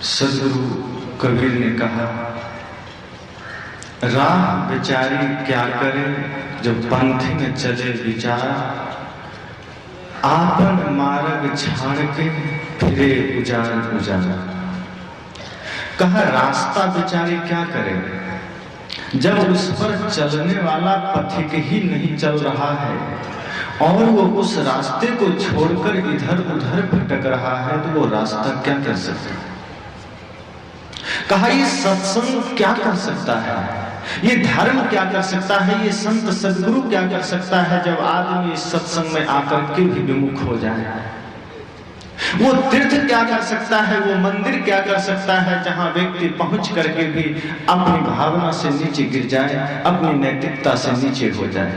सदगुरु कबीर ने कहा, राह बेचारी क्या करे जब पंथी में चले विचार, आपन मार्ग छाड़ के फिरे उजाड़ उजाड़। कहा रास्ता बेचारी क्या करे जब उस पर चलने वाला पथिक ही नहीं चल रहा है और वो उस रास्ते को छोड़कर इधर उधर भटक रहा है, तो वो रास्ता क्या कर सकता है। कहा ये सत्संग क्या कर सकता है, ये धर्म क्या कर सकता है, ये संत सदगुरु क्या कर सकता है जब आदमी इस सत्संग में आकर के भी विमुख हो जाए। वो तीर्थ क्या कर सकता है, वो मंदिर क्या कर सकता है जहां व्यक्ति पहुंच करके भी अपनी भावना से नीचे गिर जाए, अपनी नैतिकता से नीचे हो जाए।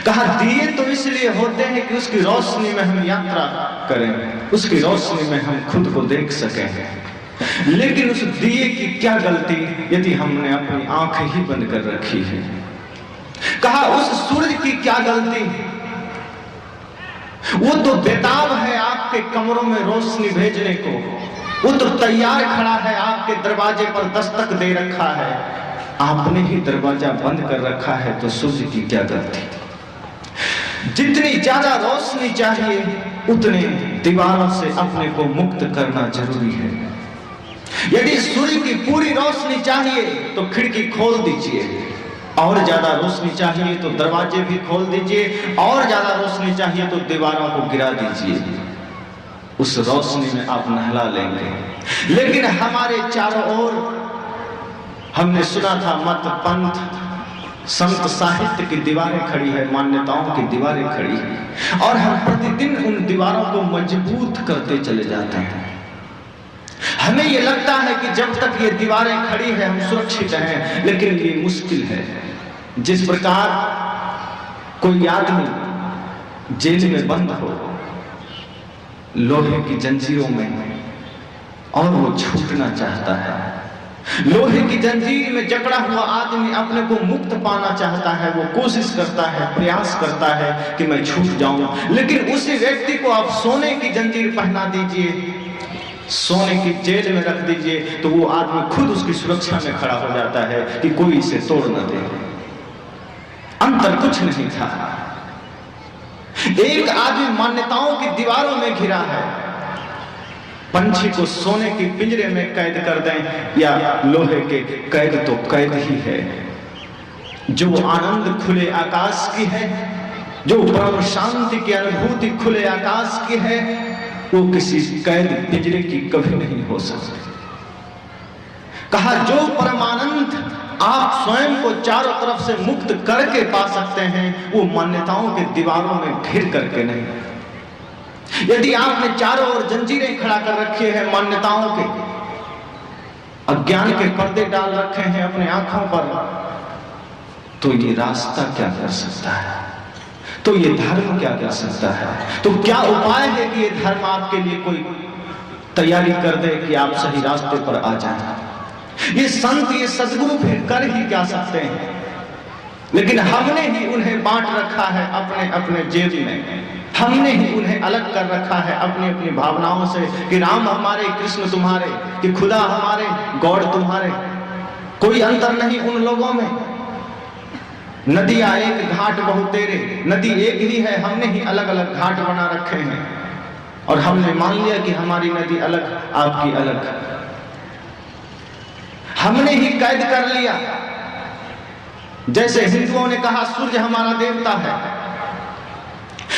कहा दिए तो इसलिए होते हैं कि उसकी रोशनी में हम यात्रा करें, उसकी रोशनी में हम खुद को देख सकें। लेकिन उस दिए की क्या गलती यदि हमने अपनी आंखें ही बंद कर रखी है। कहा उस सूरज की क्या गलती, वो तो बेताब है आपके कमरों में रोशनी भेजने को, वो तो तैयार खड़ा है आपके दरवाजे पर दस्तक दे रखा है, आपने ही दरवाजा बंद कर रखा है, तो सूरज की क्या गलती। जितनी ज्यादा रोशनी चाहिए उतने दीवारों से अपने को मुक्त करना जरूरी है। यदि सूर्य की पूरी रोशनी चाहिए तो खिड़की खोल दीजिए, और ज्यादा रोशनी चाहिए तो दरवाजे भी खोल दीजिए, और ज्यादा रोशनी चाहिए तो दीवारों को गिरा दीजिए, उस रोशनी में आप नहला लेंगे। लेकिन हमारे चारों ओर हमने सुना था मत पंथ संत साहित्य की दीवारें खड़ी है, मान्यताओं की दीवारें खड़ी है, और हम प्रतिदिन उन दीवारों को मजबूत करते चले जाते हैं। हमें ये लगता है कि जब तक ये दीवारें खड़ी है हम सुरक्षित हैं, लेकिन ये मुश्किल है। जिस प्रकार कोई आदमी जेल में बंद हो लोहे की जंजीरों में और वो छूटना चाहता है, लोहे की जंजीर में जकड़ा हुआ आदमी अपने को मुक्त पाना चाहता है, वो कोशिश करता है, प्रयास करता है कि मैं छूट जाऊं। लेकिन उसी व्यक्ति को आप सोने की जंजीर पहना दीजिए, सोने की जेल में रख दीजिए, तो वो आदमी खुद उसकी सुरक्षा में खड़ा हो जाता है कि कोई इसे तोड़ न दे। अंतर कुछ नहीं था। एक आदमी मान्यताओं की दीवारों में घिरा है, पंछी को सोने के पिंजरे में कैद कर दें या लोहे के कैद तो कैद ही है। जो आनंद खुले आकाश की है, जो परम शांति की अनुभूति खुले आकाश की है, वो किसी कैद पिंजरे की कभी नहीं हो सकती। कहा जो परमानंद आप स्वयं को चारों तरफ से मुक्त करके पा सकते हैं, वो मान्यताओं के दीवारों में घिर करके नहीं। यदि आपने चारों ओर जंजीरें खड़ा कर रखी है मान्यताओं के, अज्ञान के पर्दे डाल रखे हैं अपने आंखों पर, तो ये रास्ता क्या कर सकता है, तो ये धर्म क्या कर सकता है। तो क्या उपाय है कि ये धर्म आपके लिए कोई तैयारी कर दे कि आप सही रास्ते पर आ जाएं। ये संत ये सदगुरु फिर कर ही क्या सकते हैं। लेकिन हमने ही उन्हें बांट रखा है अपने अपने जेब में, हमने ही उन्हें अलग कर रखा है अपनी अपनी भावनाओं से कि राम हमारे, कृष्ण तुम्हारे, कि खुदा हमारे, गॉड तुम्हारे। कोई अंतर नहीं उन लोगों में। नदियां एक घाट बहु तेरे, नदी एक ही है, हमने ही अलग अलग घाट बना रखे हैं और हमने मान लिया कि हमारी नदी अलग, आपकी अलग। हमने ही कैद कर लिया। जैसे हिंदुओं ने कहा सूर्य हमारा देवता है,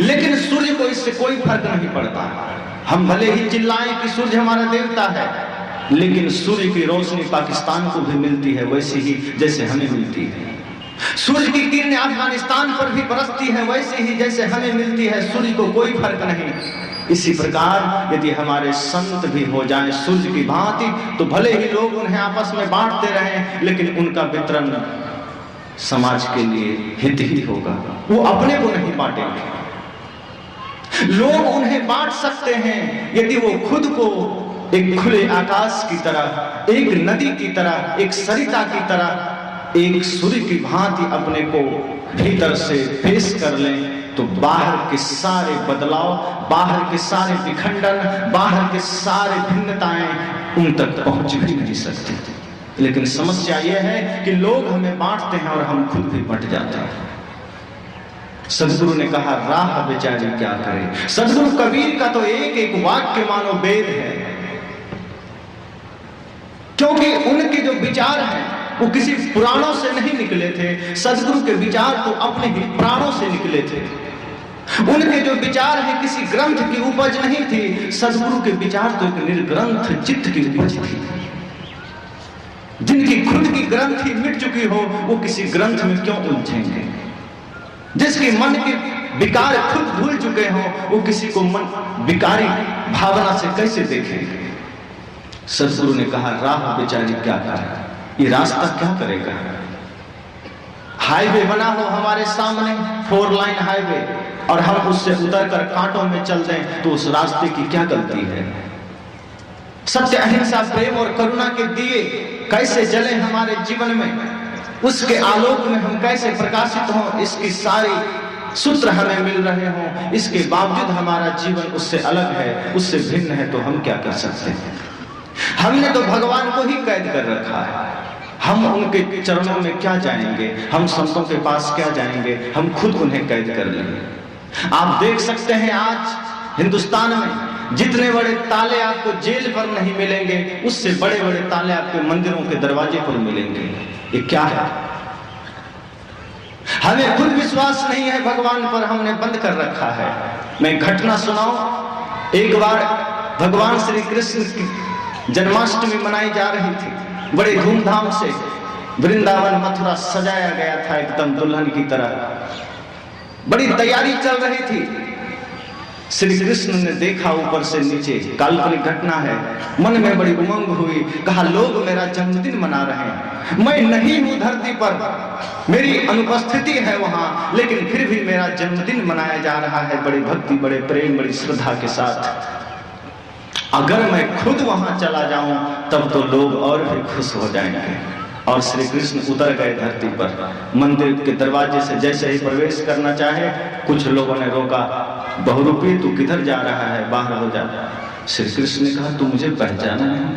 लेकिन सूर्य को इससे कोई फर्क नहीं पड़ता। हम भले ही चिल्लाएं कि सूर्य हमारा देवता है, लेकिन सूर्य की रोशनी पाकिस्तान को भी मिलती है वैसे ही जैसे हमें मिलती है। सूर्य की किरणें अफगानिस्तान पर भी बरसती है वैसे ही जैसे हमें मिलती है, सूर्य को कोई फर्क नहीं। इसी प्रकार यदि हमारे संत भी हो जाएं सूर्य की भांति, तो भले ही लोग उन्हें आपस में बांटते रहें, लेकिन उनका वितरण समाज के लिए हित ही होगा, वो अपने को नहीं बांटेंगे। लोग उन्हें बांट सकते हैं यदि वो खुद को एक खुले आकाश की तरह, एक नदी की तरह, एक सरिता की तरह एक सूर्य की भांति अपने को भीतर से पेश कर लें तो बाहर के सारे बदलाव, बाहर के सारे विखंडन, बाहर के सारे भिन्नताएं उन तक पहुंच भी नहीं सकती। लेकिन समस्या यह है कि लोग हमें बांटते हैं और हम खुद भी बंट जाते हैं। सदगुरु ने कहा राह बेचारी क्या करे। सदगुरु कबीर का तो एक एक वाक्य मानो वेद है, क्योंकि उनके जो विचार हैं वो किसी पुराणों से नहीं निकले थे। सदगुरु के विचार तो अपने ही प्राणों से निकले थे। उनके जो विचार हैं किसी ग्रंथ की उपज नहीं थी। सदगुरु के विचार तो एक निर्ग्रंथ चित्त की उपज थी। जिनकी खुद की ग्रंथि मिट चुकी हो वो किसी ग्रंथ में क्यों उलझेंगे। जिसके मन के विकार खुद भूल चुके हो वो किसी को मन विकारी भावना से कैसे देखेंगे। सदगुरु ने कहा राह बेचारी क्या करे, ये रास्ता क्या करेगा। हाईवे बना हो हमारे सामने, 4 लाइन हाईवे, और हम उससे उतरकर कांटों में चल दें तो उस रास्ते की क्या गलती है। सत्य अहिंसा प्रेम और करुणा के दिए कैसे जले हमारे जीवन में, उसके आलोक में हम कैसे प्रकाशित हों, इसकी सारी सूत्र हमें मिल रहे हों, इसके बावजूद हमारा जीवन उससे अलग है, उससे भिन्न है, तो हम क्या कर सकते हैं। हमने तो भगवान को ही कैद कर रखा है। हम उनके चरणों में क्या जाएंगे, हम संतों के पास क्या जाएंगे, हम खुद उन्हें कैद कर लेंगे। आप देख सकते हैं आज हिंदुस्तान में जितने बड़े ताले आपको जेल पर नहीं मिलेंगे, उससे बड़े बड़े ताले आपके मंदिरों के दरवाजे पर मिलेंगे। ये क्या है। हमें खुद विश्वास नहीं है भगवान पर, हमने बंद कर रखा है। मैं घटना सुनाऊं। एक बार भगवान श्री कृष्ण की जन्माष्टमी मनाई जा रही थी, बड़े धूमधाम से वृंदावन मथुरा सजाया गया था एकदम दुल्हन की तरह, बड़ी तैयारी चल रही थी। श्री कृष्ण ने देखा ऊपर से नीचे, काल्पनिक घटना है, मन में बड़ी उमंग हुई। कहा लोग मेरा जन्मदिन मना रहे हैं, मैं नहीं हूं धरती पर, मेरी अनुपस्थिति है वहां, लेकिन फिर भी मेरा जन्मदिन मनाया जा रहा है बड़ी भक्ति, बड़े प्रेम, बड़ी श्रद्धा के साथ। अगर मैं खुद वहां चला जाऊं तब तो लोग और भी खुश हो जाएंगे। और श्री कृष्ण उतर गए धरती पर। मंदिर के दरवाजे से जैसे ही प्रवेश करना चाहे, कुछ लोगों ने रोका, बहुरूपी तू किधर जा रहा है, बाहर हो जा। श्री कृष्ण ने कहा तू मुझे पहचाना नहीं,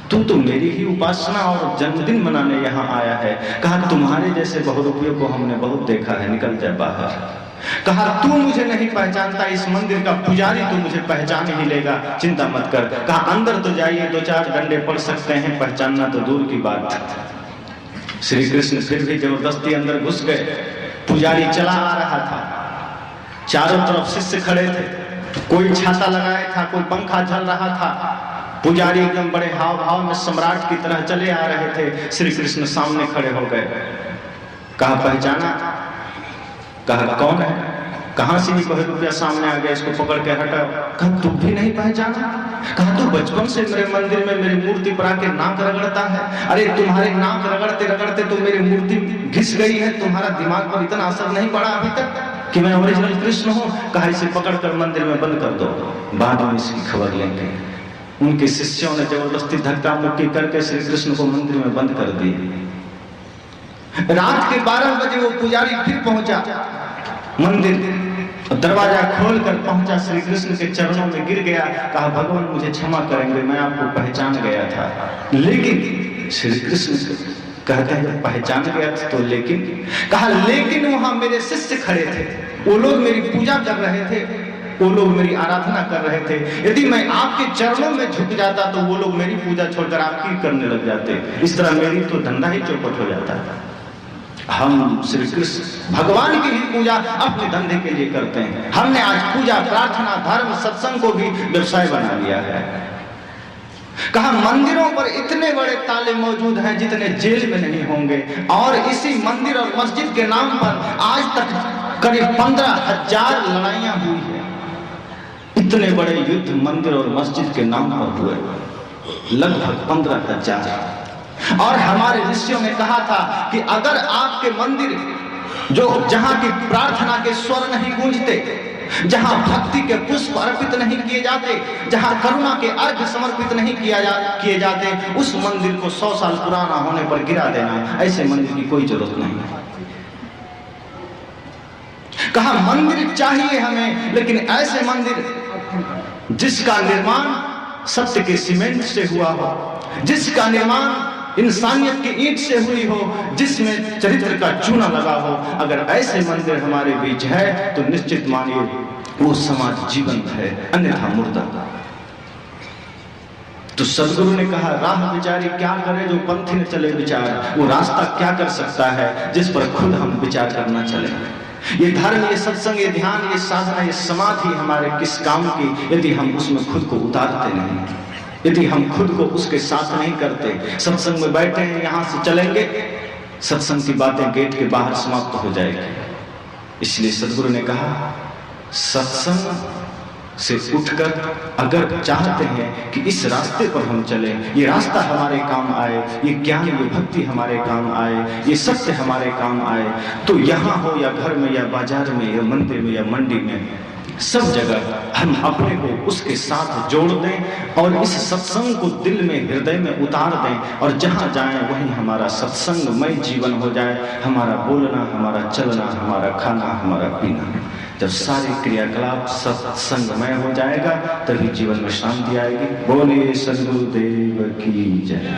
तू तो मेरी ही उपासना और जन्मदिन मनाने यहाँ आया है। कहा तुम्हारे जैसे बहुरूपियों को हमने बहुत देखा है, निकल जाए बाहर। कहा तू मुझे नहीं पहचानता, इस मंदिर का पुजारी तू मुझे पहचान ही लेगा, चिंता मत कर। कहा अंदर तो जाइए, 2-4 डंडे पड़ सकते हैं, पहचानना तो दूर की बात। श्री कृष्ण फिर भी जबरदस्ती अंदर घुस गए। पुजारी चला आ रहा था, चारों तरफ शिष्य खड़े थे, कोई छाता लगाया था, कोई पंखा चल रहा था। पुजारी एकदम बड़े हाव भाव में सम्राट की तरह चले आ रहे थे। श्री कृष्ण सामने खड़े हो गए। कहा पहचाना? कहा कौन है? कहां से ये बहुरूपिया सामने आ गया, इसको पकड़ के हटा। कहा तू भी नहीं पहचाना? कहा तू बचपन से मेरे मंदिर में मेरी मूर्ति पर आके नाक रगड़ता है। अरे तुम्हारे नाक रगड़ते रगड़ते तो मेरी मूर्ति घिस गई है, तुम्हारा दिमाग पर इतना असर नहीं पड़ा अभी तक कि मैं ओरिजिनल कृष्ण हूं। कहा इसे पकड़कर मंदिर में बंद कर दो, बाद में इसकी खबर लेंगे। उनके शिष्यों ने जबरदस्ती धक्का मुक्की करके श्री कृष्ण को मंदिर में बंद कर दिए। रात के 12 बजे वो पुजारी फिर पहुंचा मंदिर, दरवाजा खोलकर पहुंचा, श्री कृष्ण के चरणों में गिर गया। कहा भगवान मुझे क्षमा करेंगे, मैं आपको पहचान गया था। लेकिन श्री कृष्ण कहते हैं पहचान गया था तो लेकिन? कहा लेकिन वहां मेरे शिष्य खड़े थे, वो लोग मेरी पूजा कर रहे थे, वो लोग मेरी आराधना कर रहे थे। यदि मैं आपके चरणों में झुक जाता तो वो लोग मेरी पूजा छोड़कर आपकी करने लग जाते। इस तरह मेरी तो धंधा ही चौपट हो जाता। हम श्री कृष्ण भगवान की ही पूजा अपने धंधे के लिए करते हैं। हमने आज पूजा, प्रार्थना, धर्म, सत्संग को भी व्यवसाय बना लिया है। कहा मंदिरों पर इतने बड़े ताले मौजूद हैं जितने जेल में नहीं होंगे, और इसी मंदिर और मस्जिद के नाम पर आज तक करीब 15,000 लड़ाइयां हुई है। इतने बड़े युद्ध मंदिर और मस्जिद के नाम पर हुए, लगभग 15,000। और हमारे ऋषियों ने कहा था कि अगर आपके मंदिर जो जहां की प्रार्थना के स्वर नहीं गूंजते, जहां भक्ति के पुष्प अर्पित नहीं किए जाते, जहां करुणा के अर्घ समर्पित नहीं किए जाते, उस मंदिर को 100 साल पुराना होने पर गिरा देना, ऐसे मंदिर की कोई जरूरत नहीं। कहा मंदिर चाहिए हमें, लेकिन ऐसे मंदिर जिसका निर्माण सत्य के सीमेंट से हुआ हो, जिसका निर्माण इंसानियत की ईंट से हुई हो, जिसमें चरित्र का चूना लगा हो। अगर ऐसे मंदिर हमारे बीच है तो निश्चित मानिए वो समाज जीवंत है, अन्यथा मुर्दा। तो सदगुरु ने कहा राह विचारी क्या करे जो पंथी न चले विचार। वो रास्ता क्या कर सकता है जिस पर खुद हम विचार करना चले। ये धर्म, ये सत्संग, ये ध्यान, ये साधना, ये समाधि हमारे किस काम की, यदि हम उसमें खुद को उतारते नहीं, यदि हम खुद को उसके साथ नहीं करते। सत्संग में बैठे हैं, यहां से चलेंगे, सत्संग की बातें गेट के बाहर समाप्त हो जाएगी। इसलिए सदगुरु ने कहा सत्संग से उठकर अगर चाहते हैं कि इस रास्ते पर हम चलें, ये रास्ता हमारे काम आए, ये ज्ञान, ये भक्ति हमारे काम आए, ये सत्य हमारे काम आए, तो यहाँ हो या घर में या बाजार में या मंदिर में या मंडी में, सब जगह हम अपने को उसके साथ जोड़ दें और इस सत्संग को दिल में, हृदय में उतार दें, और जहां जाएं वहीं हमारा सत्संगमय जीवन हो जाए। हमारा बोलना, हमारा चलना, हमारा खाना, हमारा पीना, जब सारे क्रियाकलाप सत्संगमय हो जाएगा तभी जीवन में शांति आएगी। बोलिए सद्गुरुदेव की जय।